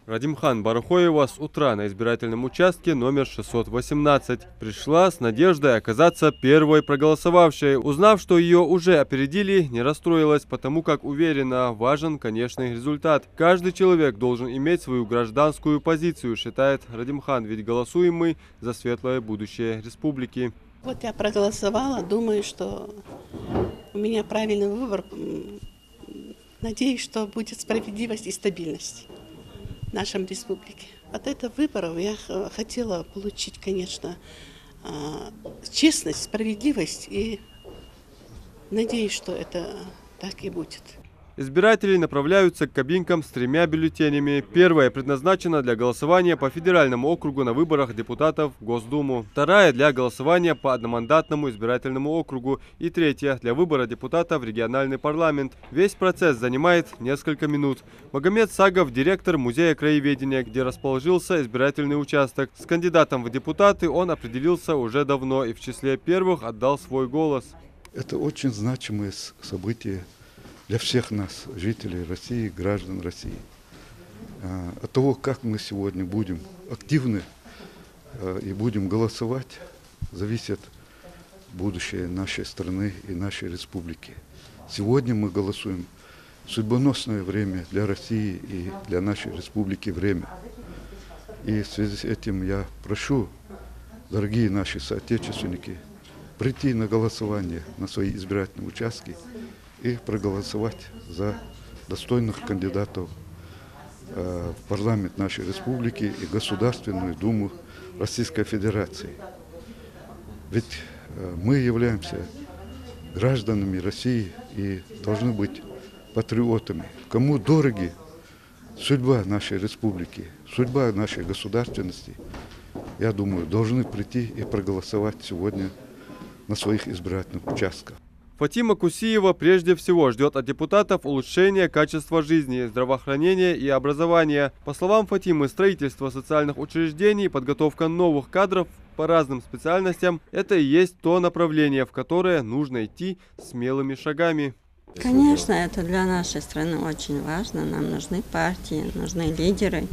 Радимхан Барахоева с утра на избирательном участке номер 618 пришла с надеждой оказаться первой проголосовавшей. Узнав, что ее уже опередили, не расстроилась, потому как уверена, важен конечный результат. Каждый человек должен иметь свою гражданскую позицию, считает Радимхан, ведь голосуем мы за светлое будущее республики. Вот я проголосовала, думаю, что у меня правильный выбор. Надеюсь, что будет справедливость и стабильность в нашем республике. От этого выбора я хотела получить, конечно, честность, справедливость, и надеюсь, что это так и будет. Избиратели направляются к кабинкам с 3 бюллетенями. Первая предназначена для голосования по федеральному округу на выборах депутатов в Госдуму. Вторая для голосования по одномандатному избирательному округу. И третья для выбора депутата в региональный парламент. Весь процесс занимает несколько минут. Магомед Сагов – директор музея краеведения, где расположился избирательный участок. С кандидатом в депутаты он определился уже давно и в числе первых отдал свой голос. Это очень значимое событие для всех нас, жителей России, граждан России. От того, как мы сегодня будем активны и будем голосовать, зависит будущее нашей страны и нашей республики. Сегодня мы голосуем в судьбоносное время для России и для нашей республики время. И в связи с этим я прошу, дорогие наши соотечественники, прийти на голосование на свои избирательные участки и проголосовать за достойных кандидатов в парламент нашей республики и Государственную Думу Российской Федерации. Ведь мы являемся гражданами России и должны быть патриотами. Кому дороги судьба нашей республики, судьба нашей государственности, я думаю, должны прийти и проголосовать сегодня на своих избирательных участках. Фатима Кусиева прежде всего ждет от депутатов улучшения качества жизни, здравоохранения и образования. По словам Фатимы, строительство социальных учреждений, подготовка новых кадров по разным специальностям – это и есть то направление, в которое нужно идти смелыми шагами. Конечно, это для нашей страны очень важно. Нам нужны партии, нужны лидеры,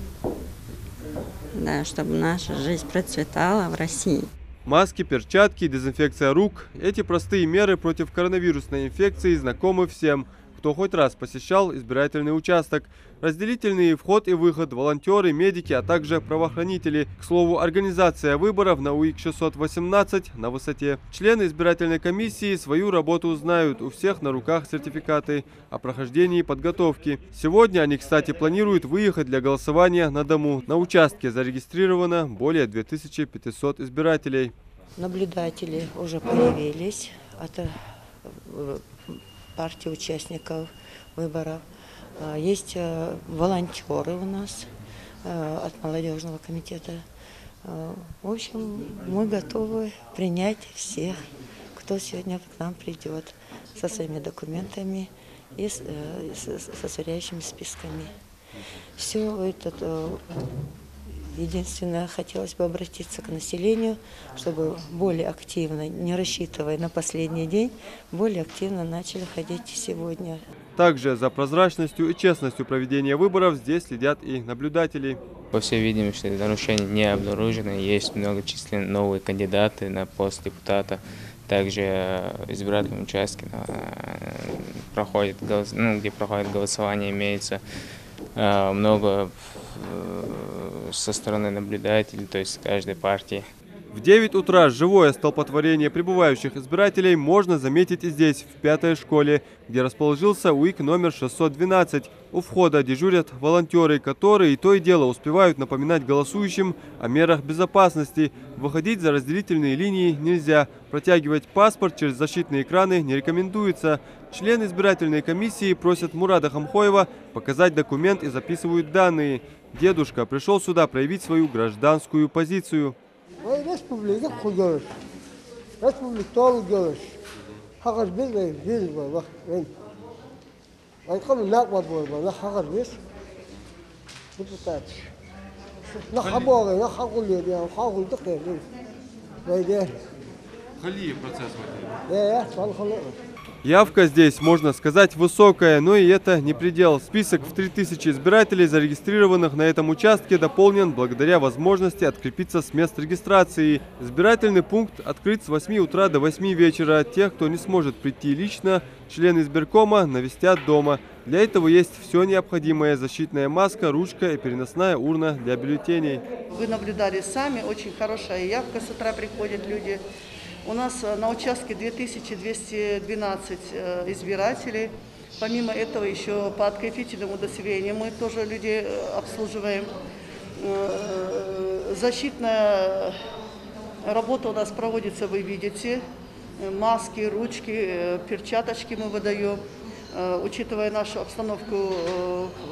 да, чтобы наша жизнь процветала в России. Маски, перчатки, дезинфекция рук – эти простые меры против коронавирусной инфекции знакомы всем, кто хоть раз посещал избирательный участок. Разделительный вход и выход, волонтеры, медики, а также правоохранители. К слову, организация выборов на УИК-618 на высоте. Члены избирательной комиссии свою работу знают, у всех на руках сертификаты о прохождении подготовки. Сегодня они, кстати, планируют выехать для голосования на дому. На участке зарегистрировано более 2500 избирателей. Наблюдатели уже появились от партии участников выборов. Есть волонтеры у нас от молодежного комитета. В общем, мы готовы принять всех, кто сегодня к нам придет со своими документами и со сверяющими списками. Все это. Единственное, хотелось бы обратиться к населению, чтобы более активно, не рассчитывая на последний день, более активно начали ходить сегодня. Также за прозрачностью и честностью проведения выборов здесь следят и наблюдатели. По всей видимости, нарушений не обнаружено. Есть многочисленные новые кандидаты на пост депутата. Также избирательные участки, где проходит голосование, имеется много со стороны наблюдателей, то есть каждой партии. В 9 утра живое столпотворение прибывающих избирателей можно заметить и здесь, в 5-й школе, где расположился УИК номер 612. У входа дежурят волонтеры, которые то и дело успевают напоминать голосующим о мерах безопасности. Выходить за разделительные линии нельзя. Протягивать паспорт через защитные экраны не рекомендуется. Члены избирательной комиссии просят Мурада Хамхоева показать документ и записывают данные. Дедушка пришел сюда проявить свою гражданскую позицию. Явка здесь, можно сказать, высокая, но и это не предел. Список в 3000 избирателей, зарегистрированных на этом участке, дополнен благодаря возможности открепиться с мест регистрации. Избирательный пункт открыт с 8 утра до 8 вечера. Тех, кто не сможет прийти лично, члены избиркома навестят дома. Для этого есть все необходимое: защитная маска, ручка и переносная урна для бюллетеней. Вы наблюдали сами, очень хорошая явка, с утра приходят люди. У нас на участке 2212 избирателей. Помимо этого еще по открепительным удостоверениям мы тоже людей обслуживаем. Защитная работа у нас проводится, вы видите. Маски, ручки, перчаточки мы выдаем. Учитывая нашу обстановку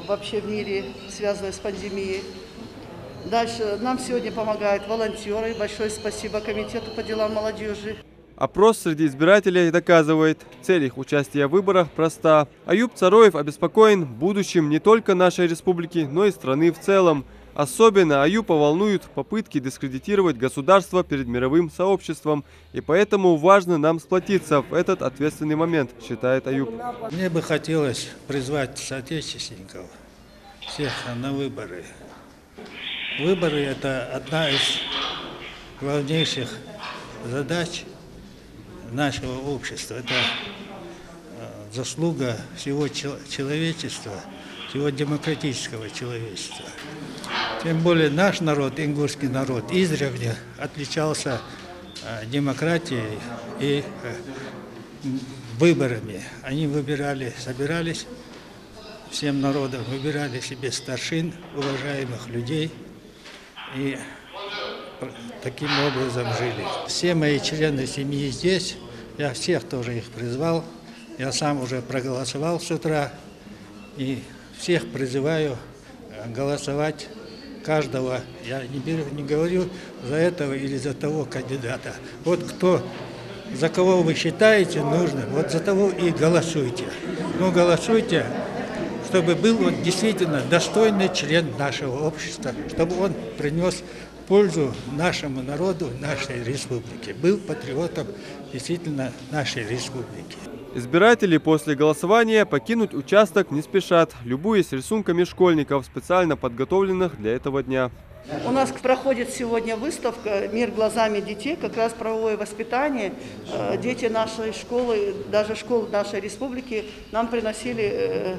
вообще в мире, связанную с пандемией. Дальше нам сегодня помогают волонтеры. Большое спасибо Комитету по делам молодежи. Опрос среди избирателей доказывает, цель их участия в выборах проста. Аюб Цароев обеспокоен будущим не только нашей республики, но и страны в целом. Особенно Аюпа волнуют попытки дискредитировать государство перед мировым сообществом. И поэтому важно нам сплотиться в этот ответственный момент, считает Аюб. Мне бы хотелось призвать соотечественников всех на выборы. Выборы – это одна из главнейших задач нашего общества. Это заслуга всего человечества, всего демократического человечества. Тем более наш народ, ингушский народ, издревле отличался демократией и выборами. Они собирались всем народом, выбирали себе старшин, уважаемых людей. И таким образом жили. Все мои члены семьи здесь, я всех тоже их призвал. Я сам уже проголосовал с утра. И всех призываю голосовать каждого. Я не говорю за этого или за того кандидата. Вот за кого вы считаете нужным, вот за того и голосуйте. Но голосуйте, чтобы был он действительно достойный член нашего общества, чтобы он принес пользу нашему народу, нашей республике, был патриотом действительно нашей республики. Избиратели после голосования покинуть участок не спешат, любуясь рисунками школьников, специально подготовленных для этого дня. У нас проходит сегодня выставка «Мир глазами детей», как раз правовое воспитание. Дети нашей школы, даже школ нашей республики, нам приносили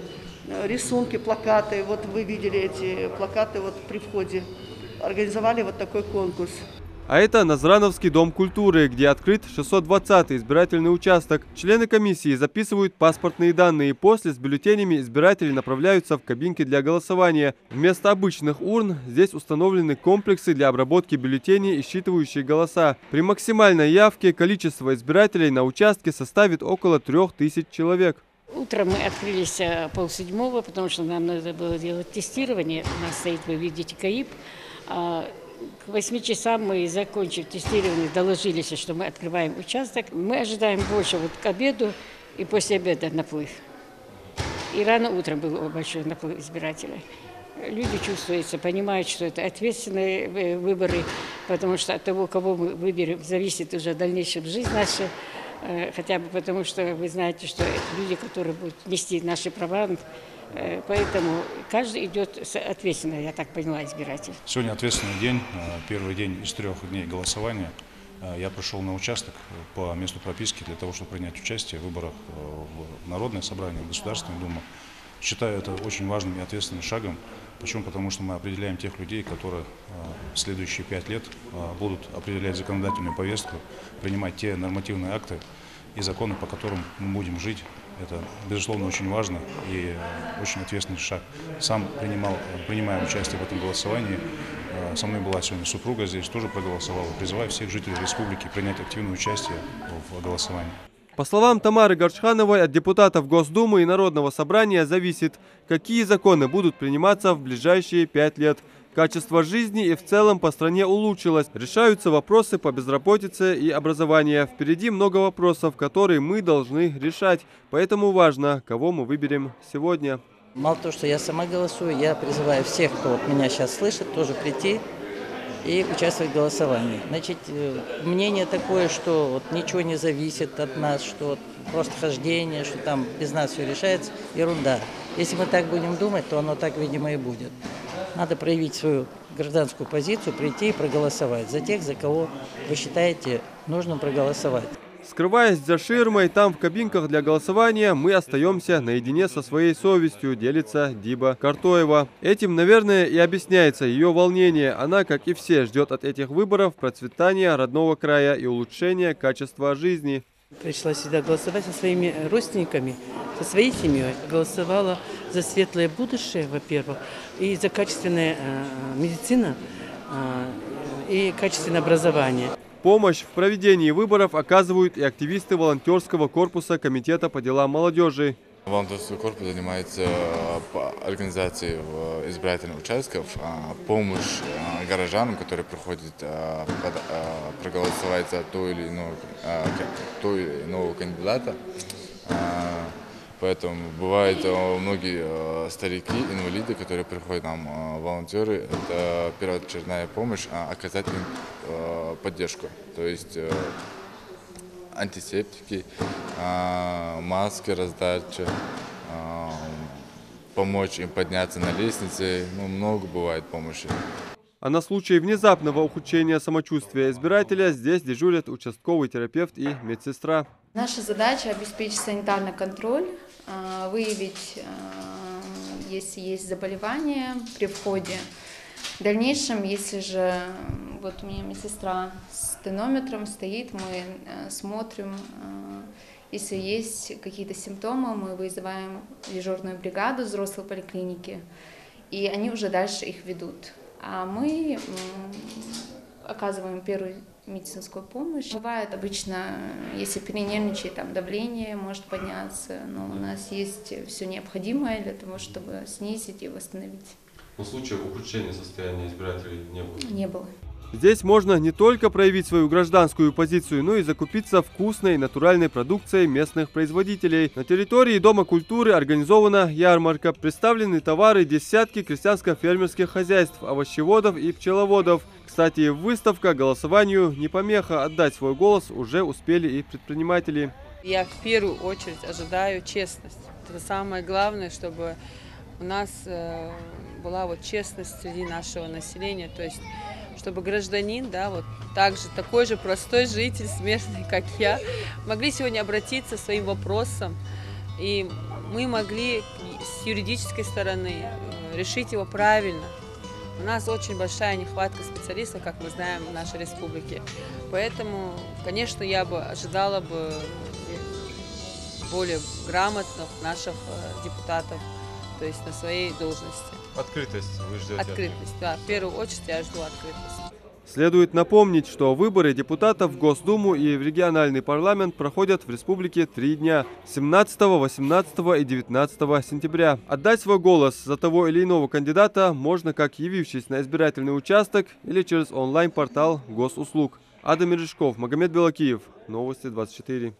рисунки, плакаты. Вот вы видели эти плакаты вот при входе. Организовали вот такой конкурс. А это Назрановский дом культуры, где открыт 620-й избирательный участок. Члены комиссии записывают паспортные данные. После с бюллетенями избиратели направляются в кабинки для голосования. Вместо обычных урн здесь установлены комплексы для обработки бюллетеней и считывающие голоса. При максимальной явке количество избирателей на участке составит около 3000 человек. Утром мы открылись 6:30, потому что нам надо было делать тестирование. У нас стоит, вы видите, КАИП. К 8 часам мы закончили тестирование, доложились, что мы открываем участок. Мы ожидаем больше вот к обеду и после обеда наплыв. И рано утром был большой наплыв избирателей. Люди чувствуются, понимают, что это ответственные выборы, потому что от того, кого мы выберем, зависит уже дальнейшая жизнь наша. Хотя бы потому, что вы знаете, что это люди, которые будут нести наши права. Поэтому каждый идет ответственно, я так поняла, избиратель. Сегодня ответственный день, первый день из 3 дней голосования. Я пришел на участок по месту прописки для того, чтобы принять участие в выборах в Народное собрание, в Государственную Думу. Считаю это очень важным и ответственным шагом. Почему? Потому что мы определяем тех людей, которые в следующие 5 лет будут определять законодательную повестку, принимать те нормативные акты и законы, по которым мы будем жить. Это, безусловно, очень важно и очень ответственный шаг. Сам принимая участие в этом голосовании. Со мной была сегодня супруга здесь, тоже проголосовала. Призываю всех жителей республики принять активное участие в голосовании. По словам Тамары Горчхановой, от депутатов Госдумы и Народного собрания зависит, какие законы будут приниматься в ближайшие 5 лет. Качество жизни и в целом по стране улучшилось. Решаются вопросы по безработице и образованию. Впереди много вопросов, которые мы должны решать. Поэтому важно, кого мы выберем сегодня. Мало того, что я сама голосую, я призываю всех, кто вот меня сейчас слышит, тоже прийти и участвовать в голосовании. Значит, мнение такое, что вот ничего не зависит от нас, что вот просто хождение, что там без нас все решается, ерунда. Если мы так будем думать, то оно так, видимо, и будет. Надо проявить свою гражданскую позицию, прийти и проголосовать за тех, за кого вы считаете нужным проголосовать. Скрываясь за ширмой, там в кабинках для голосования мы остаемся наедине со своей совестью, делится Диба Картоева. Этим, наверное, и объясняется ее волнение. Она, как и все, ждет от этих выборов процветания родного края и улучшения качества жизни. Пришла сюда голосовать со своими родственниками, со своей семьей. Голосовала за светлое будущее, во-первых, и за качественную медицину и качественное образование. Помощь в проведении выборов оказывают и активисты волонтерского корпуса Комитета по делам молодежи. Волонтерский корпус занимается организацией избирательных участков, помощь горожанам, которые приходят проголосовать за того или иного кандидата. Поэтому бывают многие старики, инвалиды, которые приходят нам, волонтеры. Это первоочередная помощь, оказать им поддержку. То есть антисептики, маски раздача, помочь им подняться на лестнице. Много бывает помощи. А на случай внезапного ухудшения самочувствия избирателя здесь дежурят участковый терапевт и медсестра. Наша задача – обеспечить санитарный контроль, выявить, если есть заболевания при входе. В дальнейшем, если же вот у меня медсестра с тонометром стоит, мы смотрим, если есть какие-то симптомы, мы вызываем дежурную бригаду взрослой поликлиники, и они уже дальше их ведут. А мы оказываем первую медицинскую помощь. Бывает обычно, если перенервничать, там давление может подняться, но у нас есть все необходимое для того, чтобы снизить и восстановить. Но случаев ухудшения состояния избирателей не было? Не было. Здесь можно не только проявить свою гражданскую позицию, но и закупиться вкусной натуральной продукцией местных производителей. На территории Дома культуры организована ярмарка. Представлены товары десятки крестьянско-фермерских хозяйств, овощеводов и пчеловодов. Кстати, выставка голосованию не помеха. Отдать свой голос уже успели и предприниматели. Я в первую очередь ожидаю честность. Это самое главное, чтобы у нас была вот честность среди нашего населения, то есть чтобы гражданин, да, вот такой же простой житель, смертный, как я, могли сегодня обратиться своим вопросом, и мы могли с юридической стороны решить его правильно. У нас очень большая нехватка специалистов, как мы знаем, в нашей республике. Поэтому, конечно, я бы ожидала бы более грамотных наших депутатов, то есть на своей должности. Открытость вы ждете? Открытость, да. В первую очередь я жду открытость. Следует напомнить, что выборы депутатов в Госдуму и в региональный парламент проходят в республике 3 дня – 17, 18 и 19 сентября. Отдать свой голос за того или иного кандидата можно как явившись на избирательный участок или через онлайн-портал госуслуг. Адам Мережков, Магомед Белакиев. Новости 24.